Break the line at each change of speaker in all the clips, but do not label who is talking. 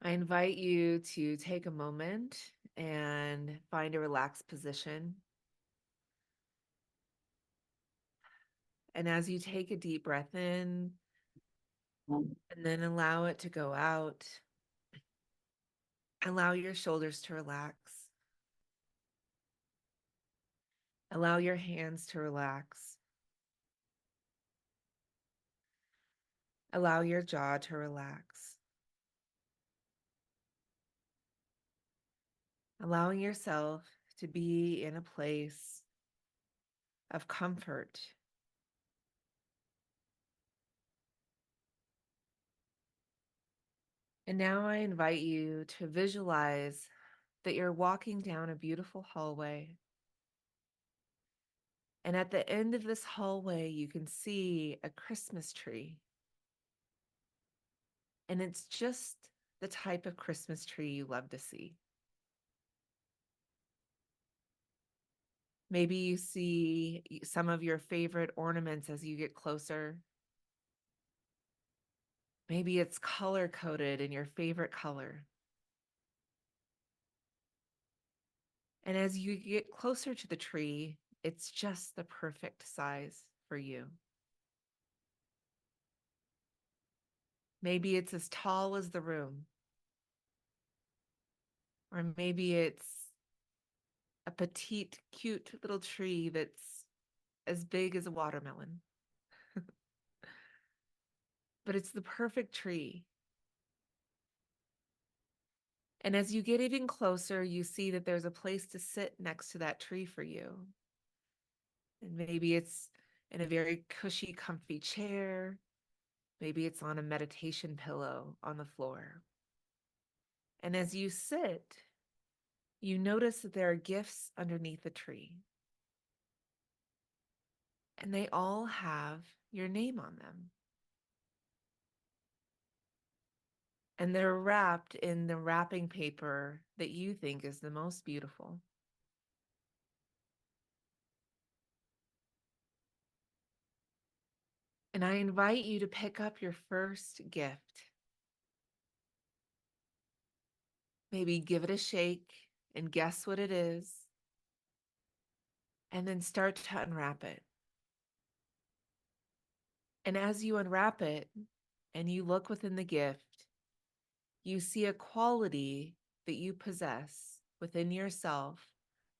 I invite you to take a moment and find a relaxed position. And as you take a deep breath in and then allow it to go out, allow your shoulders to relax. Allow your hands to relax. Allow your jaw to relax. Allowing yourself to be in a place of comfort. And now I invite you to visualize that you're walking down a beautiful hallway. And at the end of this hallway, you can see a Christmas tree. And it's just the type of Christmas tree you love to see. Maybe you see some of your favorite ornaments as you get closer. Maybe it's color coded in your favorite color. And as you get closer to the tree, it's just the perfect size for you. Maybe it's as tall as the room, or maybe it's a petite, cute little tree that's as big as a watermelon. But it's the perfect tree. And as you get even closer, you see that there's a place to sit next to that tree for you. And maybe it's in a very cushy, comfy chair. Maybe it's on a meditation pillow on the floor. And as you sit, you notice that there are gifts underneath the tree. And they all have your name on them. And they're wrapped in the wrapping paper that you think is the most beautiful. And I invite you to pick up your first gift. Maybe give it a shake and guess what it is. And then start to unwrap it. And as you unwrap it and you look within the gift, you see a quality that you possess within yourself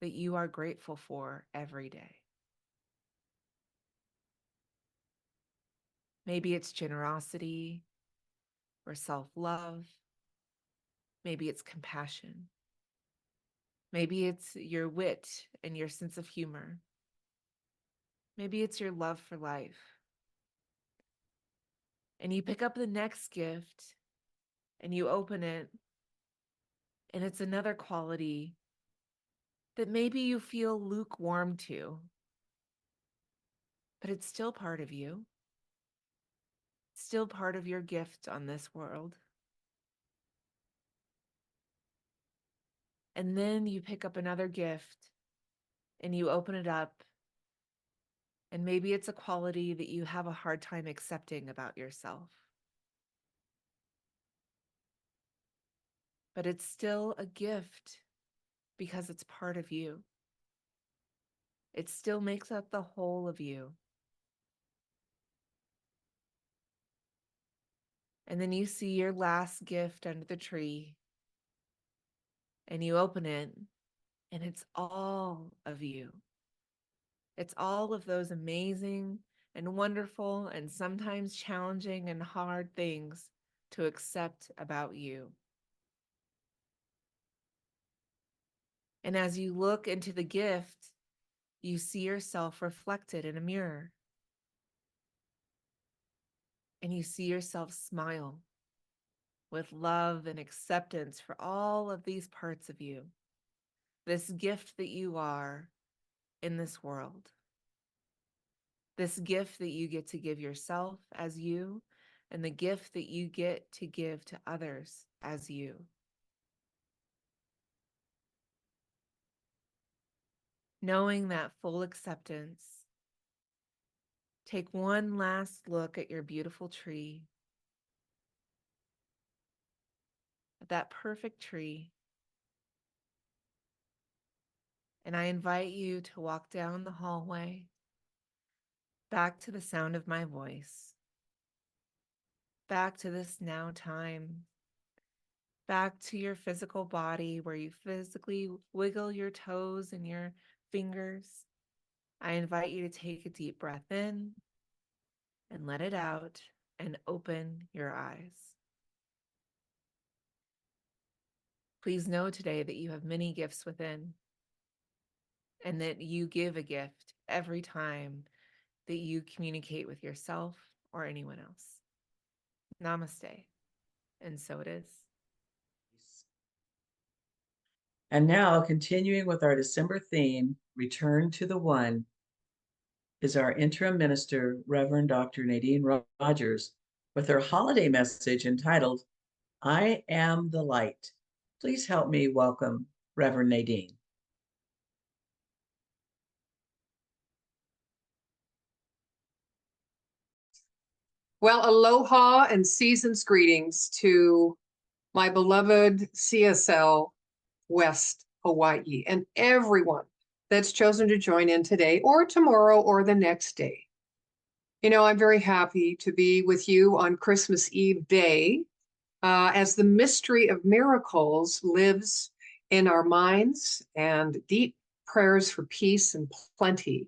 that you are grateful for every day. Maybe it's generosity or self-love. Maybe it's compassion. Maybe it's your wit and your sense of humor. Maybe it's your love for life. And you pick up the next gift and you open it, and it's another quality that maybe you feel lukewarm to, but it's still part of you, still part of your gift on this world. And then you pick up another gift and you open it up, and maybe it's a quality that you have a hard time accepting about yourself. But it's still a gift because it's part of you. It still makes up the whole of you. And then you see your last gift under the tree and you open it, and it's all of you. It's all of those amazing and wonderful and sometimes challenging and hard things to accept about you. And as you look into the gift, you see yourself reflected in a mirror. And you see yourself smile with love and acceptance for all of these parts of you, this gift that you are in this world, this gift that you get to give yourself as you, and the gift that you get to give to others as you. Knowing that full acceptance, take one last look at your beautiful tree, at that perfect tree. And I invite you to walk down the hallway, back to the sound of my voice, back to this now time, back to your physical body where you physically wiggle your toes and your fingers. I invite you to take a deep breath in and let it out and open your eyes. Please know today that you have many gifts within and that you give a gift every time that you communicate with yourself or anyone else. Namaste. And so it is.
And now, continuing with our December theme, Return to the One, is our interim minister, Reverend Dr. Nadene Rogers, with her holiday message entitled, I Am the Light. Please help me welcome Reverend Nadene.
Well, aloha and season's greetings to my beloved CSL West Hawaii and everyone that's chosen to join in today or tomorrow or the next day. You know, I'm very happy to be with you on Christmas Eve day as the mystery of miracles lives in our minds and deep prayers for peace and plenty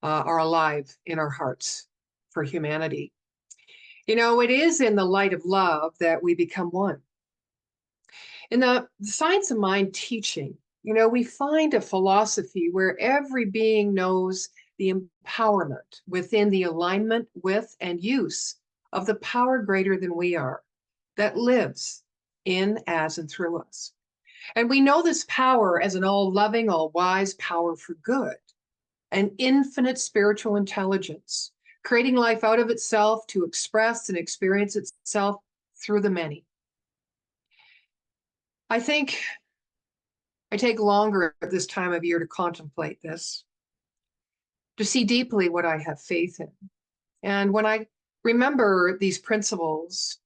are alive in our hearts for humanity. You know, it is in the light of love that we become one. In the science of mind teaching, you know, we find a philosophy where every being knows the empowerment within the alignment with and use of the power greater than we are that lives in, as, and through us. And we know this power as an all-loving, all-wise power for good, an infinite spiritual intelligence, creating life out of itself to express and experience itself through the many. I think I take longer at this time of year to contemplate this, to see deeply what I have faith in. And when I remember these principles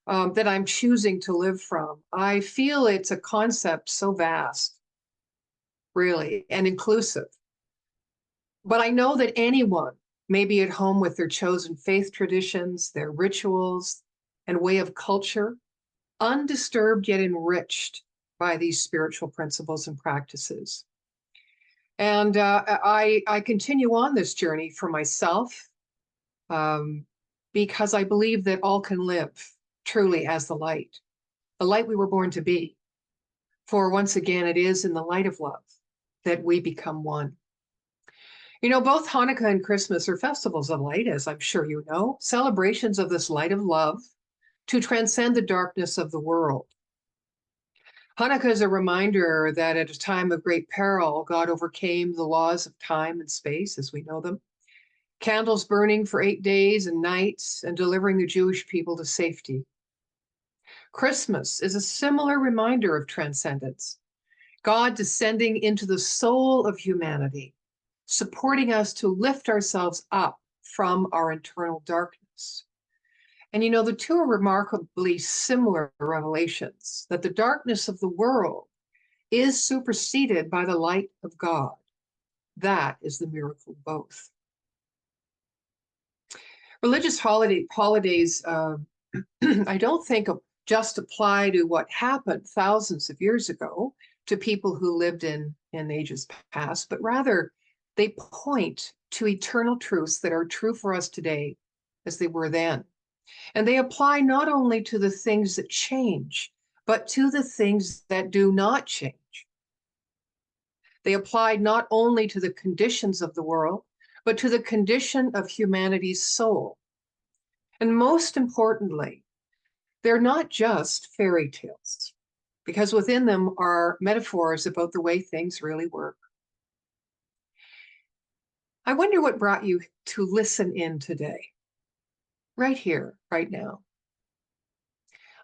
that I'm choosing to live from, I feel it's a concept so vast, really, and inclusive. But I know that anyone may be at home with their chosen faith traditions, their rituals, and way of culture, undisturbed yet enriched by these spiritual principles and practices. And I continue on this journey for myself because I believe that all can live truly as the light we were born to be. For once again, it is in the light of love that we become one. You know, both Hanukkah and Christmas are festivals of light, as I'm sure you know, celebrations of this light of love to transcend the darkness of the world. Hanukkah is a reminder that at a time of great peril, God overcame the laws of time and space as we know them, candles burning for 8 days and nights and delivering the Jewish people to safety. Christmas is a similar reminder of transcendence, God descending into the soul of humanity, supporting us to lift ourselves up from our internal darkness. And you know, the two are remarkably similar revelations, that the darkness of the world is superseded by the light of God. That is the miracle of both. Religious holidays, I don't think just apply to what happened thousands of years ago to people who lived in ages past, but rather they point to eternal truths that are true for us today as they were then. And they apply not only to the things that change, but to the things that do not change. They apply not only to the conditions of the world, but to the condition of humanity's soul. And most importantly, they're not just fairy tales, because within them are metaphors about the way things really work. I wonder what brought you to listen in today, right here, right now.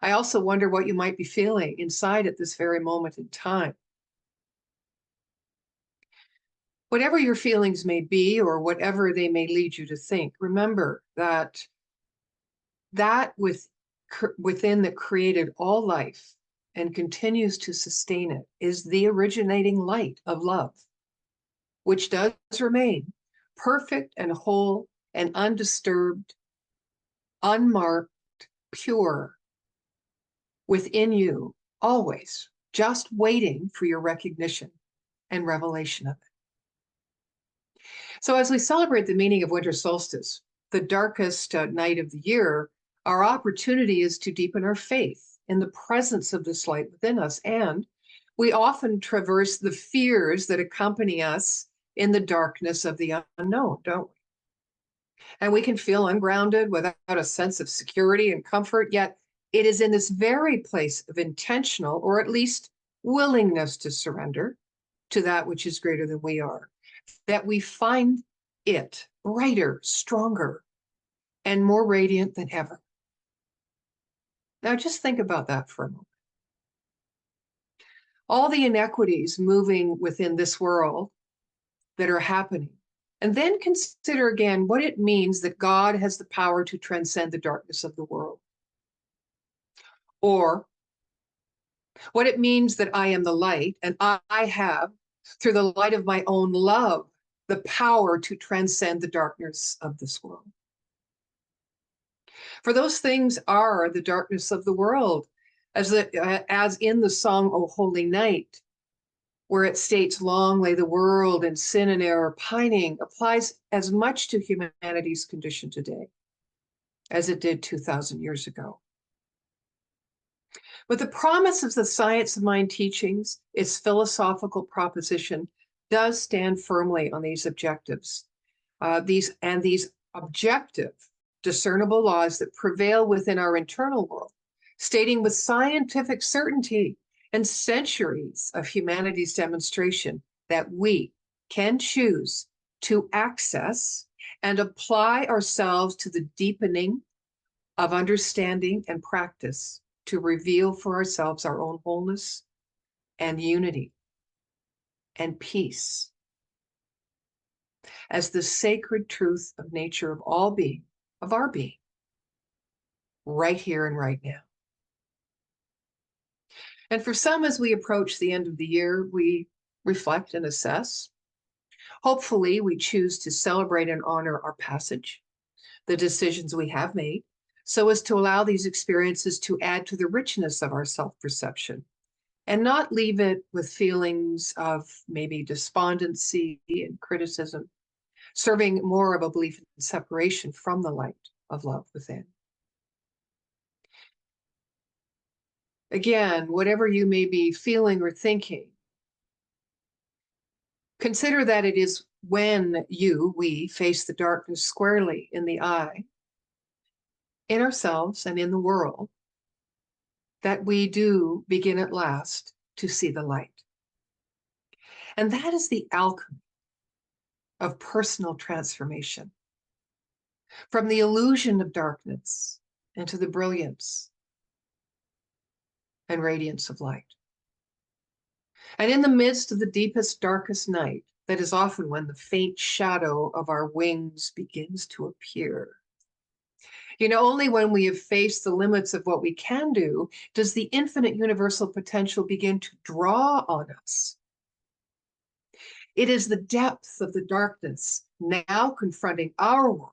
I also wonder what you might be feeling inside at this very moment in time. Whatever your feelings may be, or whatever they may lead you to think, remember that within that created all life and continues to sustain it is the originating light of love, which does remain perfect and whole and undisturbed, unmarked, pure within you, always, just waiting for your recognition and revelation of it. So as we celebrate the meaning of winter solstice, the darkest night of the year, our opportunity is to deepen our faith in the presence of this light within us. And we often traverse the fears that accompany us in the darkness of the unknown, don't we? And we can feel ungrounded without a sense of security and comfort, yet it is in this very place of intentional, or at least willingness to surrender to that which is greater than we are, that we find it brighter, stronger, and more radiant than ever. Now just think about that for a moment. All the inequities moving within this world that are happening, and then consider again what it means that God has the power to transcend the darkness of the world. Or what it means that I am the light, and I have, through the light of my own love, the power to transcend the darkness of this world. For those things are the darkness of the world, as in the song, O Holy Night, where it states, long lay the world in sin and error pining, applies as much to humanity's condition today as it did 2,000 years ago. But the promise of the Science of Mind teachings, its philosophical proposition, does stand firmly on these objectives. These objective, discernible laws that prevail within our internal world, stating with scientific certainty and centuries of humanity's demonstration that we can choose to access and apply ourselves to the deepening of understanding and practice to reveal for ourselves our own wholeness and unity and peace as the sacred truth of nature of all being, of our being, right here and right now. And for some, as we approach the end of the year, we reflect and assess. Hopefully, we choose to celebrate and honor our passage, the decisions we have made, so as to allow these experiences to add to the richness of our self-perception and not leave it with feelings of maybe despondency and criticism, serving more of a belief in separation from the light of love within. Again, whatever you may be feeling or thinking, consider that it is when we face the darkness squarely in the eye, in ourselves and in the world, that we do begin at last to see the light. And that is the alchemy of personal transformation, from the illusion of darkness into the brilliance and radiance of light. And in the midst of the deepest, darkest night, that is often when the faint shadow of our wings begins to appear. You know, only when we have faced the limits of what we can do does the infinite universal potential begin to draw on us. It is the depth of the darkness now confronting our world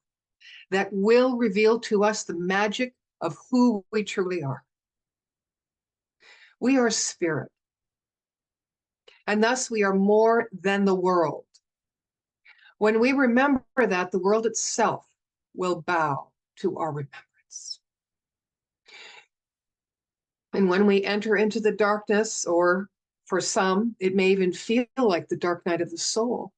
that will reveal to us the magic of who we truly are. We are spirit, and thus we are more than the world. When we remember that, the world itself will bow to our remembrance. And when we enter into the darkness, or for some, it may even feel like the dark night of the soul,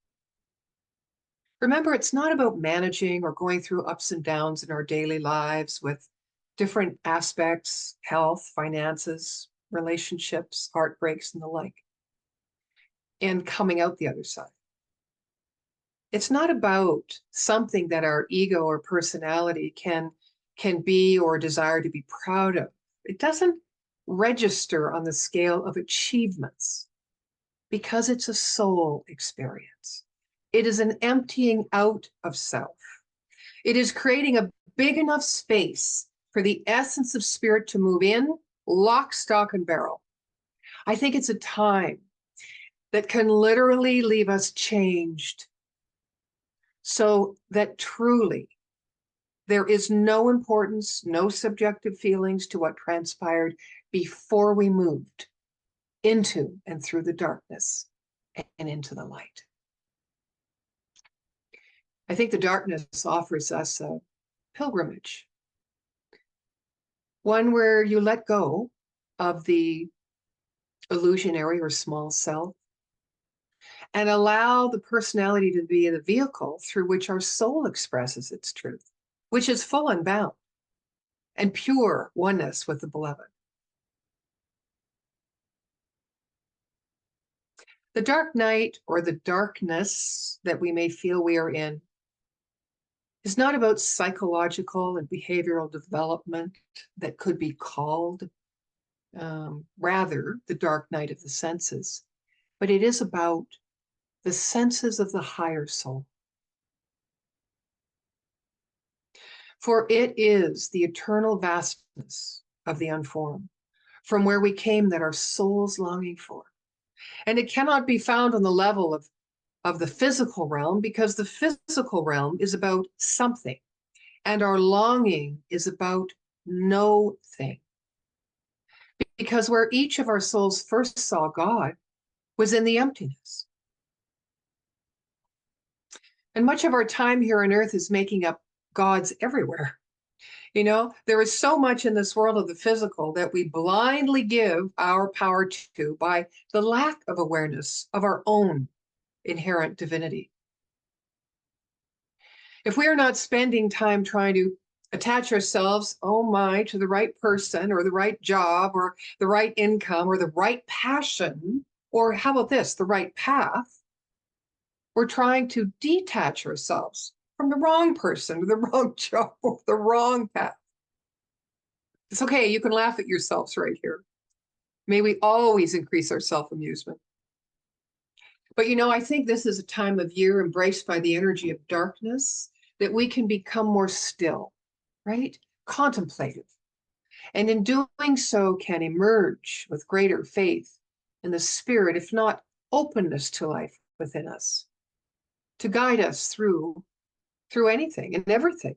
remember, it's not about managing or going through ups and downs in our daily lives with different aspects, health, finances, relationships, heartbreaks, and the like, and coming out the other side. It's not about something that our ego or personality can be or desire to be proud of. It doesn't register on the scale of achievements because it's a soul experience. It is an emptying out of self. It is creating a big enough space for the essence of spirit to move in, lock, stock, and barrel, I think it's a time that can literally leave us changed, so that truly there is no importance, no subjective feelings to what transpired before we moved into and through the darkness and into the light. I think the darkness offers us a pilgrimage, one where you let go of the illusionary or small self and allow the personality to be the vehicle through which our soul expresses its truth, which is full and bound and pure oneness with the beloved. The dark night, or the darkness that we may feel we are in, is not about psychological and behavioral development that could be called rather the dark night of the senses, but it is about the senses of the higher soul. For it is the eternal vastness of the unformed, from where we came, that our soul's longing for. And it cannot be found on the level of the physical realm, because the physical realm is about something, and our longing is about no thing. Because where each of our souls first saw God was in the emptiness. And much of our time here on earth is making up gods everywhere. You know, there is so much in this world of the physical that we blindly give our power to by the lack of awareness of our own inherent divinity. If we are not spending time trying to attach ourselves, oh my, to the right person or the right job or the right income or the right passion, or how about this, the right path, we're trying to detach ourselves from the wrong person or the wrong job or the wrong path. It's okay, you can laugh at yourselves right here. May we always increase our self-amusement. But you know, I think this is a time of year embraced by the energy of darkness that we can become more still, right? Contemplative. And in doing so can emerge with greater faith in the spirit, if not openness to life within us, to guide us through anything and everything,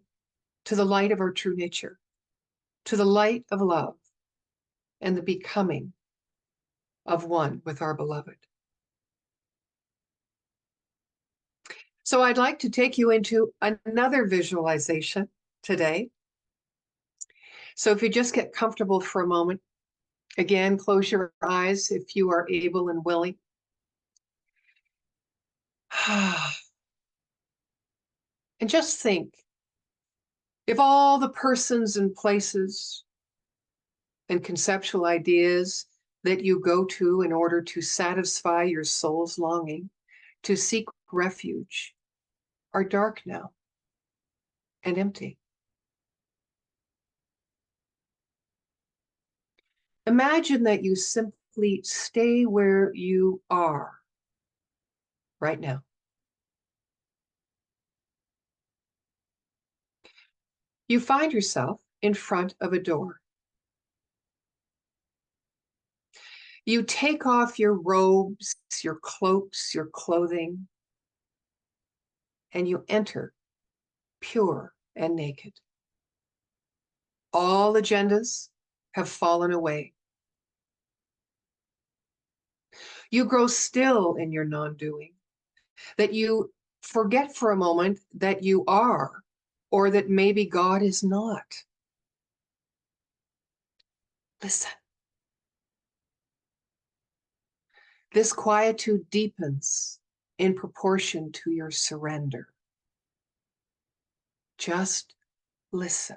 to the light of our true nature, to the light of love and the becoming of one with our beloved. So I'd like to take you into another visualization today. So if you just get comfortable for a moment, again, close your eyes if you are able and willing. And just think, if all the persons and places and conceptual ideas that you go to in order to satisfy your soul's longing, to seek refuge, are dark now and empty. Imagine that you simply stay where you are right now. You find yourself in front of a door. You take off your robes, your cloaks, your clothing, and you enter pure and naked. All agendas have fallen away. You grow still in your non-doing, that you forget for a moment that you are, or that maybe God is not. Listen. This quietude deepens in proportion to your surrender. Just listen.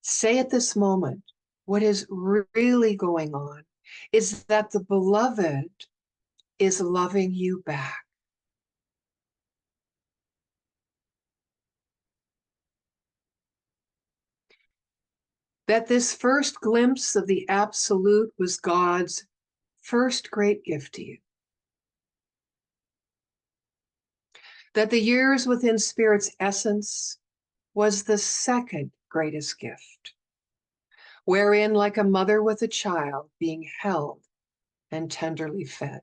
Say at this moment, what is really going on is that the beloved is loving you back. That this first glimpse of the absolute was God's first great gift to you. That the years within Spirit's essence was the second greatest gift. wherein like a mother with a child being held and tenderly fed.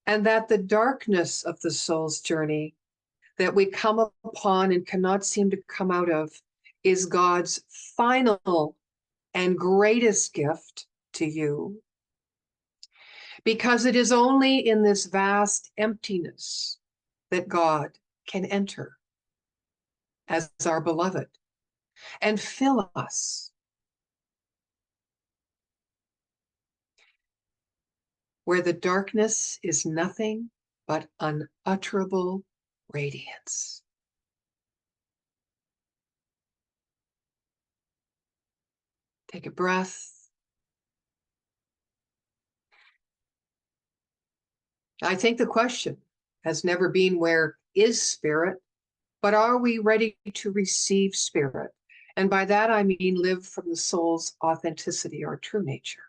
And that the darkness of the soul's journey that we come upon and cannot seem to come out of is God's final and greatest gift to you. Because it is only in this vast emptiness that God can enter as our beloved and fill us, where the darkness is nothing but unutterable radiance. Take a breath. I think the question has never been where is spirit, but are we ready to receive spirit? And by that I mean live from the soul's authenticity or true nature.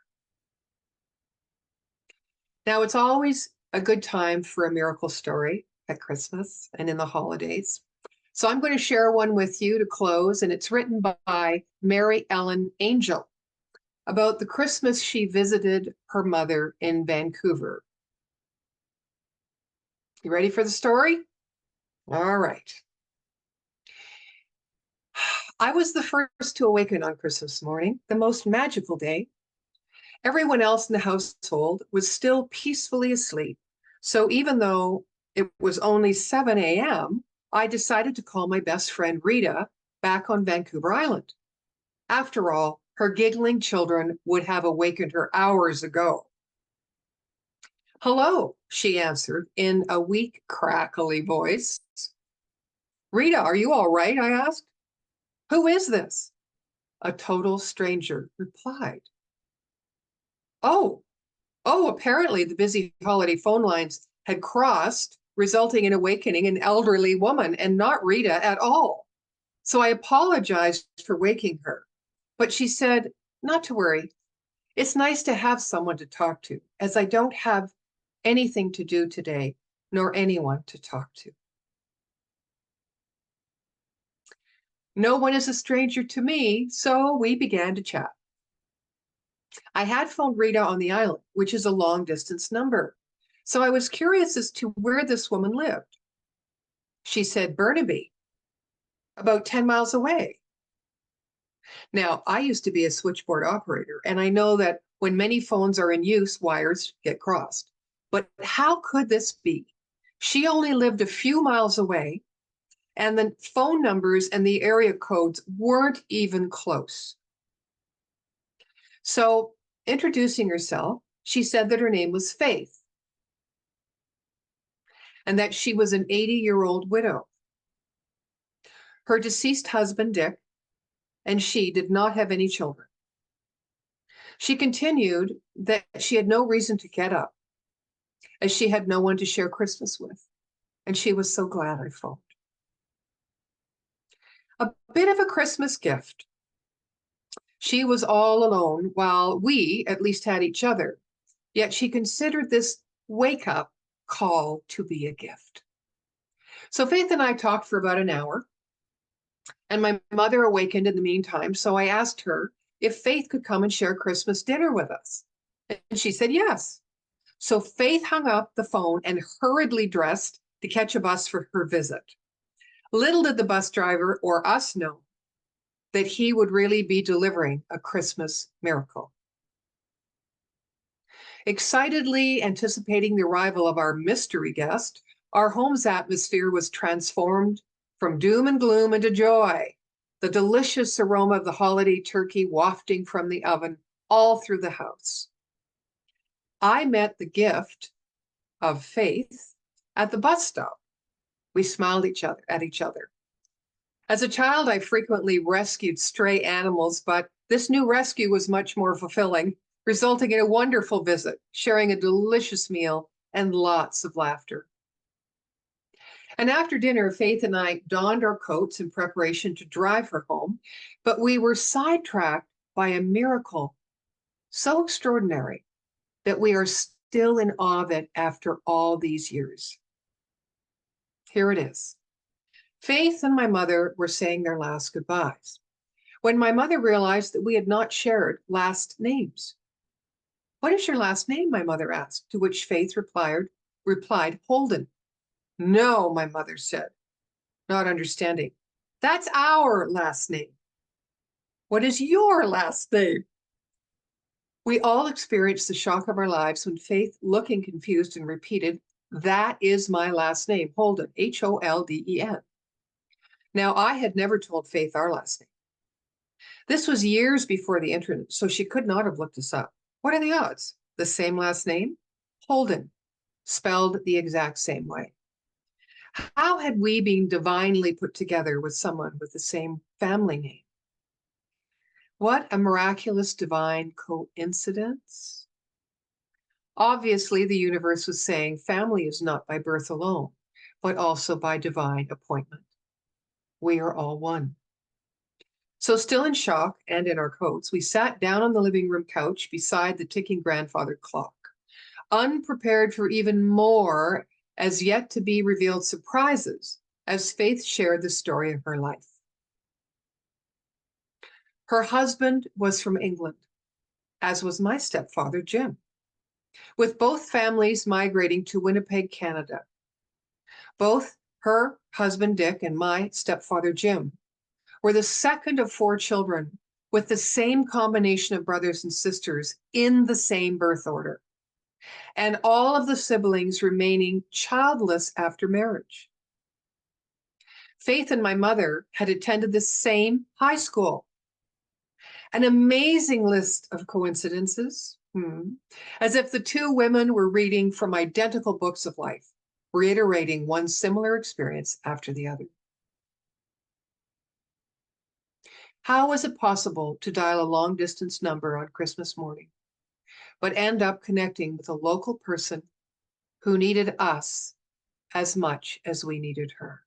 Now, it's always a good time for a miracle story at Christmas and in the holidays. So I'm going to share one with you to close, and it's written by Mary Ellen Angel about the Christmas she visited her mother in Vancouver. You ready for the story? All right. I was the first to awaken on Christmas morning, the most magical day. Everyone else in the household was still peacefully asleep. So even though it was only 7 a.m., I decided to call my best friend Rita back on Vancouver Island. After all, her giggling children would have awakened her hours ago. "Hello," she answered in a weak, crackly voice. "Rita, are you all right?" I asked. "Who is this?" A total stranger replied. Oh, apparently the busy holiday phone lines had crossed, resulting in awakening an elderly woman and not Rita at all. So I apologized for waking her, but she said, not to worry. It's nice to have someone to talk to, as I don't have anything to do today, nor anyone to talk to. No one is a stranger to me, so we began to chat. I had phoned Rita on the island, which is a long distance number. So I was curious as to where this woman lived. She said Burnaby, about 10 miles away. Now, I used to be a switchboard operator, and I know that when many phones are in use, wires get crossed. But how could this be? She only lived a few miles away, and the phone numbers and the area codes weren't even close. So, introducing herself, she said that her name was Faith and that she was an 80-year-old widow. Her deceased husband, Dick, and she did not have any children. She continued that she had no reason to get up, as she had no one to share Christmas with, and she was so glad I phoned. A bit of a Christmas gift. She was all alone, while we at least had each other, yet she considered this wake-up call to be a gift. So Faith and I talked for about an hour, and my mother awakened in the meantime, so I asked her if Faith could come and share Christmas dinner with us. And she said yes. So Faith hung up the phone and hurriedly dressed to catch a bus for her visit. Little did the bus driver or us know that he would really be delivering a Christmas miracle. Excitedly anticipating the arrival of our mystery guest, our home's atmosphere was transformed from doom and gloom into joy, the delicious aroma of the holiday turkey wafting from the oven all through the house. I met the gift of Faith at the bus stop. We smiled at each other. As a child, I frequently rescued stray animals, but this new rescue was much more fulfilling, resulting in a wonderful visit, sharing a delicious meal and lots of laughter. And after dinner, Faith and I donned our coats in preparation to drive her home, but we were sidetracked by a miracle so extraordinary that we are still in awe of it after all these years. Here it is. Faith and my mother were saying their last goodbyes when my mother realized that we had not shared last names. "What is your last name?" my mother asked, to which Faith replied, "Holden." "No," my mother said, not understanding. "That's our last name." "What is your last name?" We all experienced the shock of our lives when Faith, looking confused, and repeated, "That is my last name, Holden, Holden." Now, I had never told Faith our last name. This was years before the internet, so she could not have looked us up. What are the odds? The same last name, Holden, spelled the exact same way. How had we been divinely put together with someone with the same family name? What a miraculous divine coincidence. Obviously, the universe was saying family is not by birth alone, but also by divine appointment. We are all one. So, still in shock and in our coats, we sat down on the living room couch beside the ticking grandfather clock, unprepared for even more as yet to be revealed surprises as Faith shared the story of her life. Her husband was from England, as was my stepfather, Jim, with both families migrating to Winnipeg, Canada. Both her husband, Dick, and my stepfather, Jim, were the second of 4 children with the same combination of brothers and sisters in the same birth order, and all of the siblings remaining childless after marriage. Faith and my mother had attended the same high school. An amazing list of coincidences, as if the 2 women were reading from identical books of life, reiterating one similar experience after the other. How was it possible to dial a long-distance number on Christmas morning, but end up connecting with a local person who needed us as much as we needed her?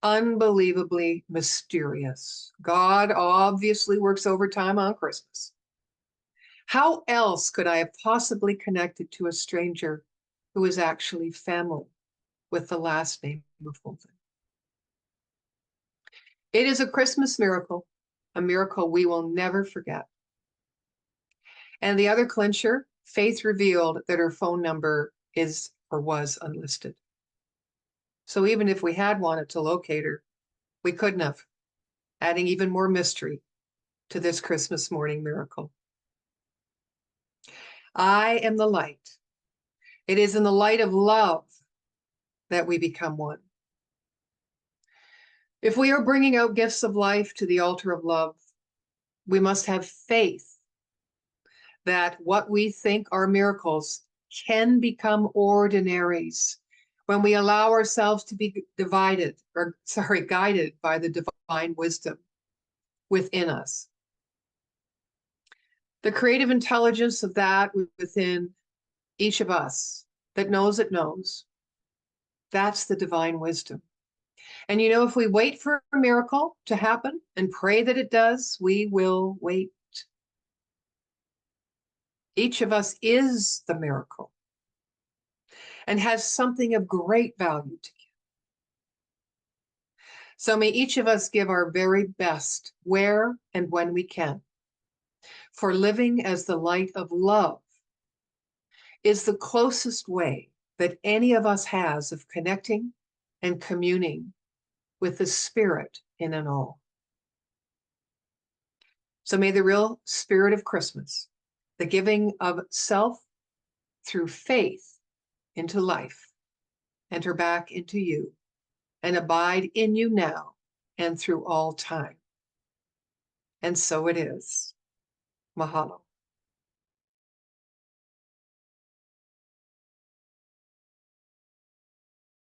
Unbelievably mysterious. God obviously works overtime on Christmas. How else could I have possibly connected to a stranger who is actually family with the last name of Holden? It is a Christmas miracle, a miracle we will never forget. And the other clincher, Faith revealed that her phone number is or was unlisted. So even if we had wanted to locate her, we couldn't have, adding even more mystery to this Christmas morning miracle. I am the light. It is in the light of love that we become one. If we are bringing out gifts of life to the altar of love, we must have faith that what we think are miracles can become ordinaries when we allow ourselves to be guided by the divine wisdom within us. The creative intelligence of that within each of us that knows it knows, that's the divine wisdom. And you know, if we wait for a miracle to happen and pray that it does, we will wait. Each of us is the miracle and has something of great value to give. So may each of us give our very best where and when we can, for living as the light of love is the closest way that any of us has of connecting and communing with the spirit in and all. So may the real spirit of Christmas, the giving of self through faith into life, enter back into you and abide in you now and through all time. And so it is. Mahalo.